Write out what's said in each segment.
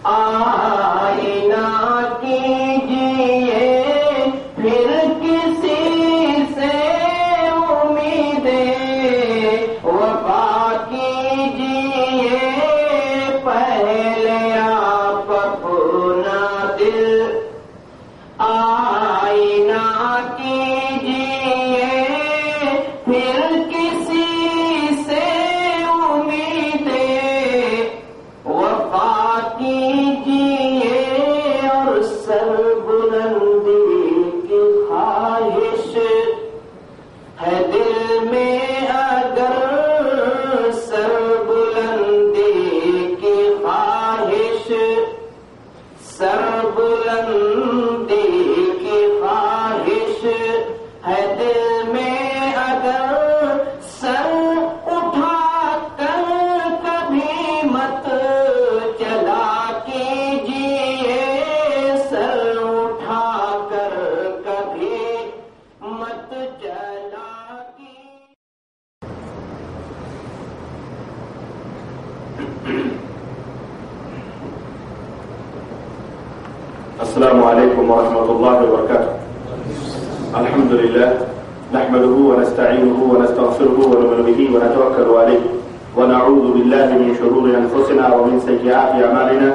آئینہ کیجیے پھر کسی سے امیدیں وفا کیجیے پہلے آپ اپنا دل آئینہ کیجیے پھر کسی سے امیدیں وفا کیجیے اور سر بلندی کی خواہش ہے دل میں اگر سر بلندی کی خواہش سر بلندی کی خواہش ہے دل میں اگر سر اٹھا کر کبھی مت چلا کیجیے سر اٹھا کر کبھی مت چلا کیجیے. السلام عليكم ورحمة الله وبركاته. الحمد لله نحمده ونستعينه ونستغفره ونؤمن به ونتوكل عليه ونعوذ بالله من شرور أنفسنا ومن سيئات أعمالنا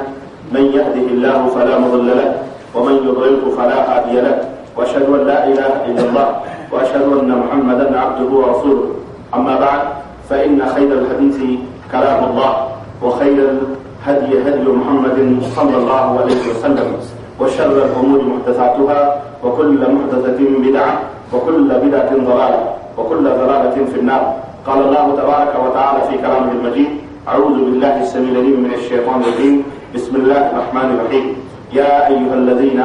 من يهده الله فلا مضل له ومن يضلله فلا هادي له وأشهد أن لا إله إلا الله وأشهد أن محمدا عبده ورسوله. أما بعد فإن خير الحديث كلام الله وخير الهدي هدي محمد صلى الله عليه وسلم وشر الأمور محدثاتها وكل محدثة بدعة وكل بدعة ضلالة وكل ضلالة في النار. قال الله تبارك وتعالى في كلامه المجيد أعوذ بالله السميع العليم من الشيطان الرجيم بسم الله الرحمن الرحيم يا أيها الذين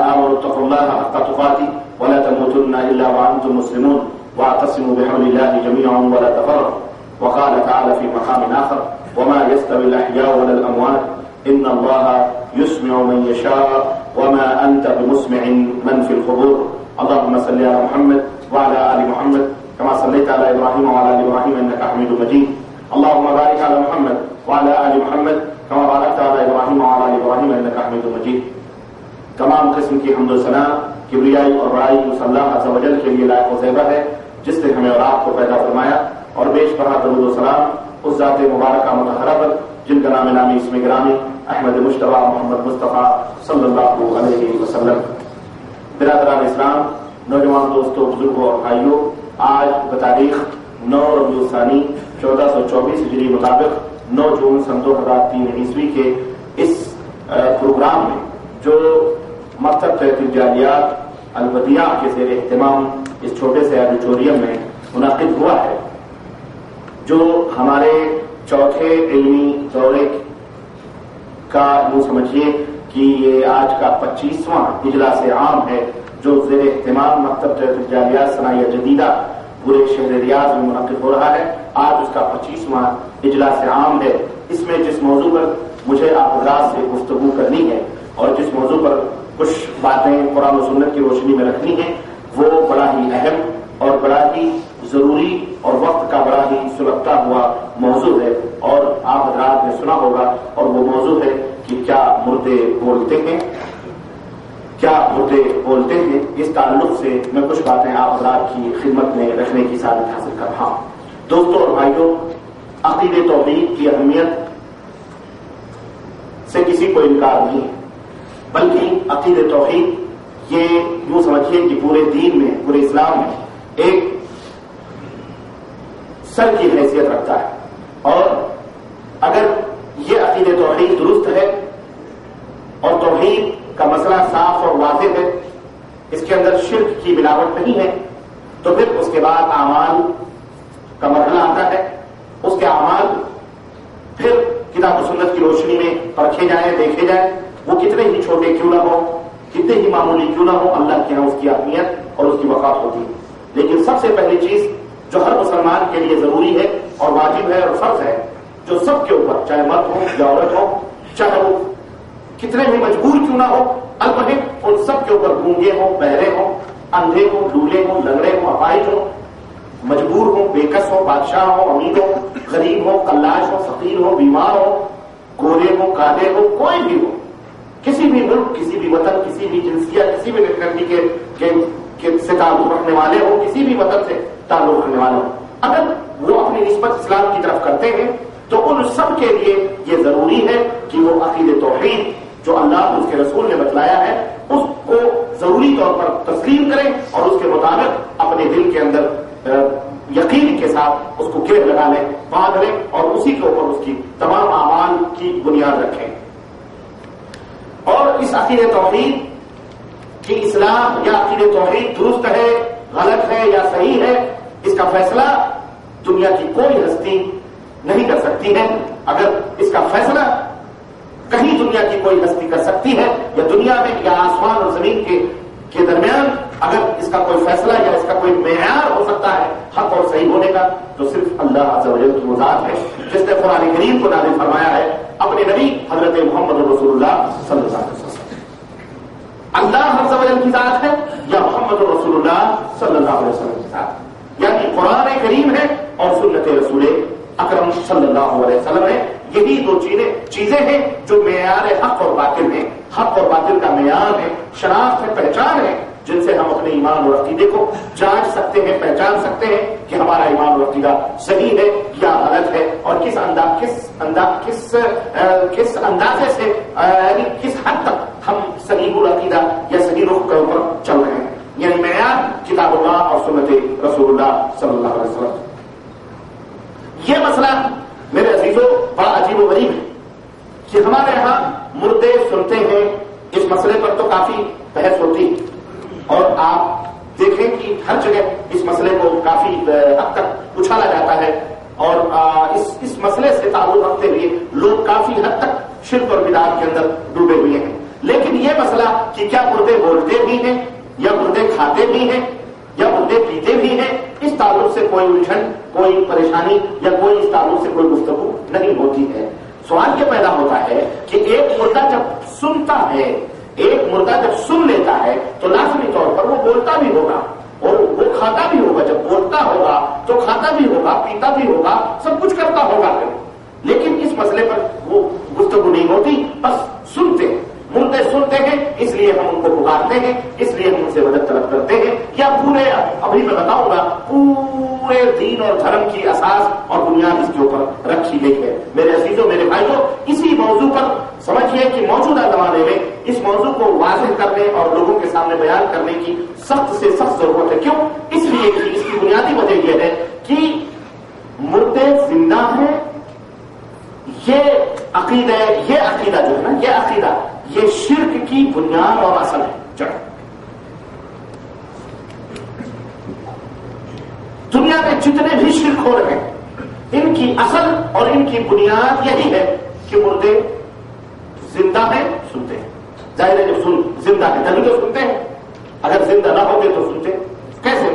آمنوا اتقوا الله حق تقاته ولا تموتن إلا وأنتم مسلمون واعتصموا بحبل الله جميعا ولا تفرقوا. وقال تعالى في مقام آخر وما يستوي الأحياء ولا الأموات إن الله يسمع من يشاء وما أنت بمسمع من في القبور. اللهم صل على محمد وعلى آل محمد كما صليت على إبراهيم وعلى آل إبراهيم إنك حميد مجيد. اللهم بارك على محمد وعلى آل محمد كما باركت على إبراهيم وعلى آل إبراهيم إنك حميد مجيد. تمام قسم کی حمد و ثنا کبریائی اور بڑائی اس اللہ عز و جل کے لیے لائق و زیبہ ہے جس نے ہمیں اور آپ کو پیدا فرمایا اور بیش بہا درود و سلام اس ذات مبارکہ مطہرہ پر جن کا نام نامی اسم گرامی احمد مجتبیٰ محمد مصطفیٰ صلی اللہ علیہ وسلم. برادران اسلام، نوجوان دوستوں، بزرگوں اور بھائیوں، آج بتاریخ 9 ربیع الثانی 1424 ہجری مطابق 9 جون سن 2003 عیسوی کے اس پروگرام میں جو مکتب تحت الجالیات البدیعہ کے زیر اہتمام اس چھوٹے سے آڈیٹوریم میں منعقد ہوا ہے، جو ہمارے چوتھے علمی دورے کا یوں سمجھیے کہ یہ آج کا 25واں اجلاس عام ہے جو زیر اہتمام مکتب تحت الجالیات ثنائیہ جدیدہ پورے شہر ریاض میں منعقد ہو رہا ہے. آج اس کا 25واں اجلاس عام ہے. اس میں جس موضوع پر مجھے آپ حضرات سے گفتگو کرنی ہے اور جس موضوع پر کچھ باتیں قرآن و سنت کی روشنی میں رکھنی ہے وہ بڑا ہی اہم اور بڑا ہی ضروری اور وقت کا بڑا ہی سلگتا ہوا موضوع ہے اور آپ حضرات نے سنا ہوگا اور وہ موضوع ہے کہ کیا مردے بولتے ہیں. اس تعلق سے میں کچھ باتیں آپ حضرات کی خدمت میں رکھنے کی سعادت حاصل کر رہا ہوں. دوستوں اور بھائیوں، عقیدہ توحید کی اہمیت سے کسی کو انکار نہیں ہے، بلکہ عقیدہ توحید یہ یوں سمجھیے کہ پورے دین میں، پورے اسلام میں ایک سر کی حیثیت رکھتا ہے. اور اگر یہ عقیدہ توحید درست ہے اور توحید کا مسئلہ صاف اور واضح ہے، اس کے اندر شرک کی ملاوٹ نہیں ہے، تو پھر اس کے بعد اعمال کا مرحلہ آتا ہے. اس کے اعمال پھر کتاب و سنت کی روشنی میں پرکھے جائیں، دیکھے جائیں، وہ کتنے ہی چھوٹے کیوں نہ ہو، کتنے ہی معمولی کیوں نہ ہو، اللہ کے یہاں اس کی اہمیت اور اس کی وقار ہوتی ہے. لیکن سب سے پہلی چیز جو ہر مسلمان کے لیے ضروری ہے اور واجب ہے اور فرض ہے، جو سب کے اوپر چاہے مرد ہو یا عورت ہو، چاہے وہ کتنے بھی مجبور کیوں نہ ہو، البتہ ان سب کے اوپر گونگے ہوں، بہرے ہوں، اندھے ہوں، لولے ہوں، لنگڑے ہوں، اپاہج ہوں، مجبور ہو، بےکس ہو، بادشاہ ہو، امیر ہو، غریب ہو، قلاش ہو، فقیر ہو، بیمار ہو، گورے ہو، کالے ہو، کوئی بھی ہو، کسی بھی ملک، کسی بھی وطن، کسی بھی جنسیت، کسی بھی نیشنلٹی کے سے تعلق رکھنے والے ہو، کسی بھی وطن سے تعلق رکھنے والے ہو، اگر وہ اپنی نسبت اسلام کی طرف کرتے ہیں تو ان سب کے لیے یہ ضروری ہے کہ وہ عقید توحید جو اللہ اس کے رسول نے بتلایا ہے اس کو ضروری طور پر تسلیم کریں اور اس کے مطابق اپنے دل کے اندر یقین کے ساتھ اس کو گرہ لگا لیں، باندھ لیں اور اسی کے اوپر اس کی تمام اعمال کی بنیاد رکھیں۔ اور اس عقید توحید کی اصلاح یا عقید توحید درست ہے، غلط ہے یا صحیح ہے، اس کا فیصلہ دنیا کی کوئی ہستی نہیں کر سکتی ہے۔ اگر اس کا فیصلہ کہیں دنیا کی کوئی ہستی کر سکتی ہے یا دنیا میں یا آسمان اور زمین کے درمیان اگر اس کا کوئی فیصلہ یا اس کا کوئی معیار ہو سکتا ہے حق اور صحیح ہونے کا تو صرف اللہ عز و جل کی ذات ہے جس نے قرآن کریم کو نازل فرمایا ہے اپنے نبی حضرت محمد رسول اللہ صلی اللہ علیہ وسلم۔ اللہ عز و جل کی ذات ہے یا محمد رسول اللہ صلی اللہ علیہ وسلم کی ذات، یعنی قرآن کریم ہے اور سنت رسول اکرم صلی اللہ علیہ وسلم ہے۔ یہی دو چیزیں ہیں جو معیار حق اور باطل ہیں۔ حق اور باطل کا معیار ہے، شناخت ہے، پہچان ہے، جن سے ہم اپنے ایمان اور عقیدے کو جانچ سکتے ہیں، پہچان سکتے ہیں کہ ہمارا ایمان اور عقیدہ صحیح ہے یا غلط ہے اور کس اندازے سے یعنی کس حد تک ہم صحیح العقیدہ یا صحیح رخ کے اوپر چل رہے ہیں، یعنی معیار کتاب اللہ اور سنت رسول اللہ صلی اللہ علیہ وسلم۔ یہ مسئلہ میرے عزیزوں بڑا عجیب و غریب ہے کہ ہمارے یہاں مردے سنتے ہیں، اس مسئلے پر تو کافی بحث ہوتی ہے اور آپ دیکھیں کہ ہر جگہ اس مسئلے کو کافی حد تک اچھالا جاتا ہے اور اس مسئلے سے تعلق رکھتے ہوئے لوگ کافی حد تک شرک اور بدعت کے اندر ڈوبے ہوئے ہیں۔ لیکن یہ مسئلہ کہ کیا مردے بولتے بھی ہیں یا مردے کھاتے بھی ہیں یا مردے پیتے بھی ہیں، اس تعلق سے کوئی الجھن، کوئی پریشانی یا کوئی اس تعلق سے کوئی گفتگو نہیں ہوتی ہے۔ سوال یہ پیدا ہوتا ہے کہ ایک مردہ جب سنتا ہے، ایک مردہ جب سن لیتا ہے تو لازمی طور پر وہ بولتا بھی ہوگا اور وہ کھاتا بھی ہوگا، جب بولتا ہوگا تو کھاتا بھی ہوگا، پیتا بھی ہوگا، سب کچھ کرتا ہوگا پھر، لیکن اس مسئلے پر وہ گفتگو نہیں ہوتی، بس سنتے ہیں۔ مردے سنتے ہیں اس لیے ہم ان کو پکارتے ہیں، اس لیے ہم ان سے مدد طلب کرتے ہیں، یا پورے ابھی میں بتاؤں گا پورے دین اور دھرم کی اساس اور بنیاد اس کے اوپر رکھی گئی ہے۔ میرے عزیزوں، میرے بھائیوں، اسی موضوع پر سمجھیے کہ موجودہ زمانے میں اس موضوع کو واضح کرنے اور لوگوں کے سامنے بیان کرنے کی سخت سے سخت ضرورت ہے۔ کیوں؟ اس لیے کہ اس کی بنیادی وجہ یہ ہے کہ مردے زندہ ہیں، یہ عقیدہ جو ہے نا، یہ عقیدہ یہ شرک کی بنیاد اور اصل ہے، جڑ۔ دنیا میں جتنے بھی شرک ہو رہے ہیں ان کی اصل اور ان کی بنیاد یہی ہے کہ مردے زندہ ہیں، سنتے ہیں۔ ظاہر ہے جب زندہ ہے تبھی تو سنتے ہیں، اگر زندہ نہ ہوتے تو سنتے کیسے؟